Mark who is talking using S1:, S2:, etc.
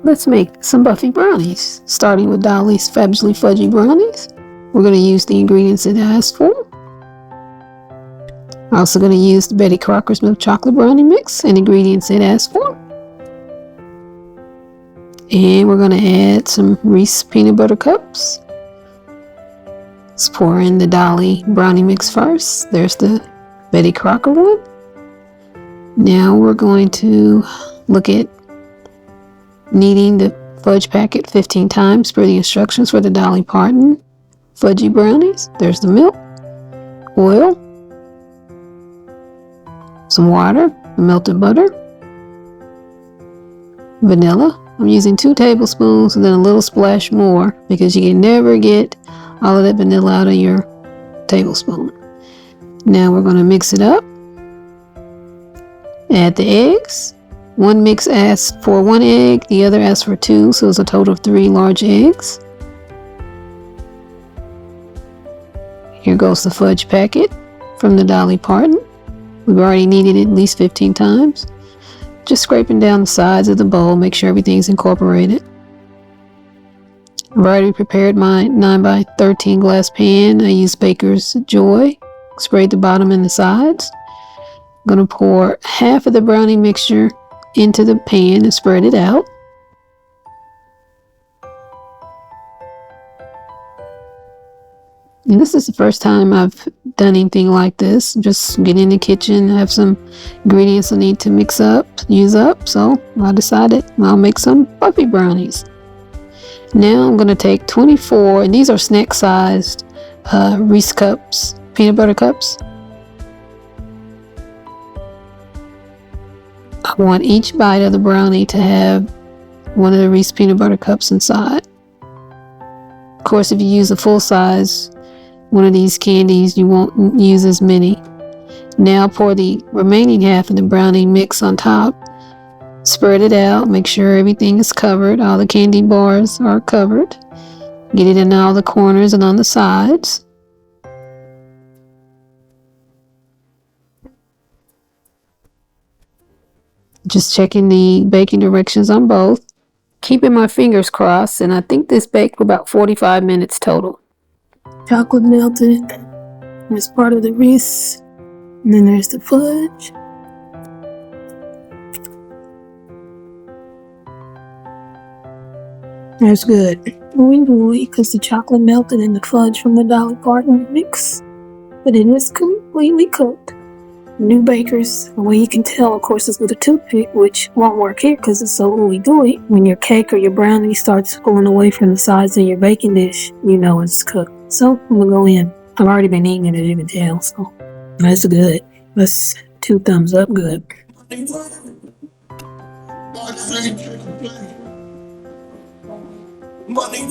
S1: Let's make some Buffy brownies, starting with Dolly's Fabulously Fudgy brownies. We're going to use the ingredients it asked for. Also going to use the Betty Crocker's milk chocolate brownie mix and ingredients it asked for. And we're going to add some Reese peanut butter cups. Let's pour in the Dolly brownie mix first. There's the Betty Crocker one. Now we're going to look at kneading the fudge packet 15 times per the instructions for the Dolly Parton Fudgy brownies. There's the milk, oil, some water, melted butter, vanilla. I'm using 2 tablespoons and then a little splash more because you can never get all of that vanilla out of your tablespoon. Now we're going to mix it up. Add the eggs. One mix asks for 1 egg, the other asks for 2, so it's a total of 3 large eggs. Here goes the fudge packet from the Dolly Parton. We've already kneaded it at least 15 times. Just scraping down the sides of the bowl, make sure everything's incorporated. I've already prepared my 9x13 glass pan. I use Baker's Joy. Sprayed the bottom and the sides. I'm going to pour half of the brownie mixture into the pan and spread it out. And this is the first time I've done anything like this. Just get in the kitchen, have some ingredients I need to use up. So I decided I'll make some Buffy brownies. Now I'm going to take 24, and these are snack sized Reese cups, peanut butter cups. I want each bite of the brownie to have one of the Reese peanut butter cups inside. Of course, if you use a full size one of these candies, you won't use as many. Now pour the remaining half of the brownie mix on top. Spread it out. Make sure everything is covered. All the candy bars are covered. Get it in all the corners and on the sides. Just checking the baking directions on both. Keeping my fingers crossed, and I think this baked for about 45 minutes total. Chocolate melted. There's part of the Reese. And then there's the fudge. That's good. Ooey, because the chocolate melted in the fudge from the Dolly Parton mix. But it is completely cooked. New bakers, the way you can tell, of course, is with a toothpick, which won't work here because it's so ooey gooey. When your cake or your brownie starts pulling away from the sides of your baking dish, you know it's cooked. So I'm gonna go in. I've already been eating it, as you can tell, so that's good. That's 2 thumbs up good. Money.